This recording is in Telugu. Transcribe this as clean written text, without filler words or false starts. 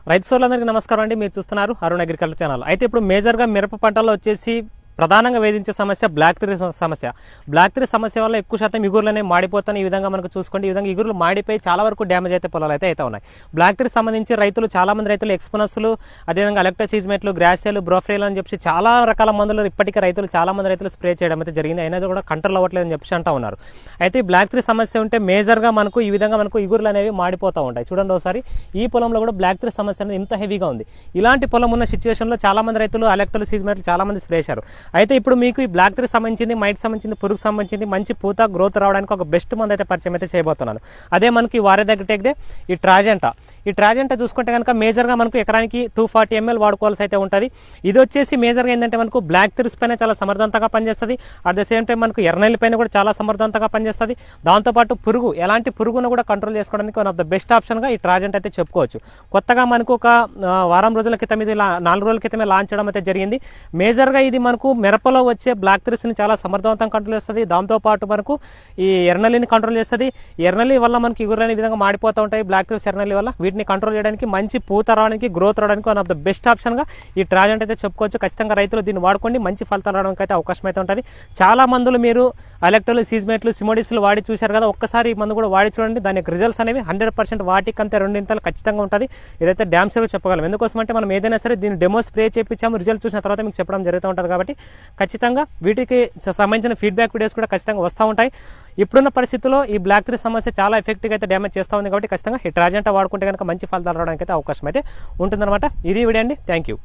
రైతు సోదరులందరికీ నమస్కారం అండి. మీరు చూస్తున్నారు అరుణ్ అగ్రికల్చర్ ఛానల్. అయితే ఇప్పుడు మేజర్గా మిరప పంటల్లో వచ్చేసి ప్రధానంగా వేధించే సమస్య బ్లాక్ థ్రీ సమస్య. బ్లాక్ థ్రీ సమస్య వల్ల ఎక్కువ శాతం ఇగురులనే మాడిపోతాయి. ఈ విధంగా మనకు చూసుకోండి, ఈ విధంగా ఇగురులు మాడిపోయి చాలా వరకు డ్యామేజ్ అయితే పొలాలు అయితే ఉన్నాయి. బ్లాక్ థ్రీ సంబంధించి చాలా మంది రైతులు ఎక్స్పోనస్లు, అదేవిధంగా ఎలక్ట్రోసిజ్మెట్లు, గ్రాసియలు, బ్రోఫ్రేల్ అని చెప్పి చాలా రకాల మందులు ఇప్పటికే చాలా మంది రైతులు స్ప్రే చేయడం అయితే జరిగింది. అయినా కూడా కంట్రోల్ అవ్వట్లేదని చెప్పి అంటూ ఉన్నారు. అయితే ఈ బ్లాక్ థ్రీ సమస్య ఉంటే మేజర్గా మనకు ఈ విధంగా మనకు ఇగురులు అనేవి మాడిపోతూ ఉంటాయి. చూడండి ఒకసారి, ఈ పొలంలో కూడా బ్లాక్ థ్రీ సమస్య అనేది ఇంత హెవీగా ఉంది. ఇలాంటి పొలం ఉన్న సిచ్యువేషన్లో చాలా మంది రైతులు ఎలక్ట్రోసిజ్మెట్లు చాలా మంది స్ప్రే చేశారు. అయితే ఇప్పుడు మీకు ఈ బ్లాక్ థ్రీ సంబంధించింది, మైట్ సంబంధించింది, పురుగు సంబంధించింది మంచి పూత గ్రోత్ రావడానికి ఒక బెస్ట్ మందు అయితే పరిచయం అయితే చేయబోతున్నాను. అదే మనకి వారే దగ్గర ఈ ట్రాజెంటా. ఈ ట్రాజెంటా చూసుకుంటే కనుక మేజర్గా మనకు ఎకరానికి 240 ml వాడుకోవాల్సి అయితే ఉంటుంది. ఇది వచ్చేసి మేజర్గా ఏంటంటే మనకు బ్లాక్ థ్రీస్ పైన చాలా సమర్థవంతంగా పనిచేస్తుంది. అట్ ద సేమ్ టైం మనకు ఎర్రనెల్లి పైన కూడా చాలా సమర్థవంతంగా పనిచేస్తుంది. దాంతోపాటు ఎలాంటి పురుగును కూడా కంట్రోల్ చేసుకోవడానికి వన్ ఆఫ్ ద బెస్ట్ ఆప్షన్గా ఈ ట్రాజెంట్ అయితే చెప్పుకోవచ్చు. కొత్తగా మనకు ఒక వారం రోజుల క్రితం, ఇది 4 రోజుల క్రితమే లాంచ్ చేయడం అయితే జరిగింది. మేజర్గా ఇది మనకు మిరపలో వచ్చే బ్లాక్ థ్రిప్స్ని చాలా సమర్థవంతంగా కంట్రోల్ చేస్తుంది. దాంతోపాటు మనకు ఈ ఎర్రనెల్లిని కంట్రోల్ చేస్తుంది. ఎర్రనెల్లి వల్ల మనకి ఇగురు అనే విధంగా మాడిపోతూ ఉంటాయి. బ్లాక్ థ్రిప్స్ ఎర్రనెల్లి వల్ల వీటిని కంట్రోల్ చేయడానికి, మంచి పూత రావడానికి, గ్రోత్ రావడానికి వన్ ఆఫ్ ద బెస్ట్ ఆప్షన్గా ఈ ట్రాజెంట్ అయితే చెప్పుకోవచ్చు. ఖచ్చితంగా రైతులు దీన్ని వాడుకోండి, మంచి ఫలితాలు రావడానికి అయితే అవకాశం అయితే ఉంటుంది. చాలా మందులు మీరు ఎలక్ట్రోలు, సీజ్మెట్లు, సిమోడిస్లు వాడి చూశారు కదా, ఒక్కసారి ఈ మందు కూడా వాడి చూడండి. దాని యొక్క రిజల్ట్స్ అనేవి 100% వాటికంటే 2 ఖచ్చితంగా ఉంటుంది. ఇదైతే డ్యామ్ షూర్గా చెప్పగలం. ఎందుకోసం అంటే మనం ఏదైనా సరే దీన్ని డెమో స్ప్రే చేయించాము, రిజల్ట్ చూసిన తర్వాత మీకు చెప్పడం జరుగుతూ ఉంటుంది. కాబట్టి ఖచ్చితంగా వీటికి సంబంధించిన ఫీడ్బ్యాక్ వీడియోస్ కూడా ఖచ్చితంగా వస్తూ ఉంటాయి. ఇప్పుడున్న పరిస్థితుల్లో ఈ బ్లాక్ థ్రీ సమస్య చాలా ఎఫెక్టివ్గా అయితే డ్యామేజ్ చేస్తూ ఉంది. కాబట్టి ఖచ్చితంగా ఈ ట్రాజెంటా వాడుకుంటే కనుక మంచి ఫలితాలు రావడానికి అయితే అవకాశం అయితే ఉంటుందన్నమాట. ఇది వీడియో అండి. Thank you.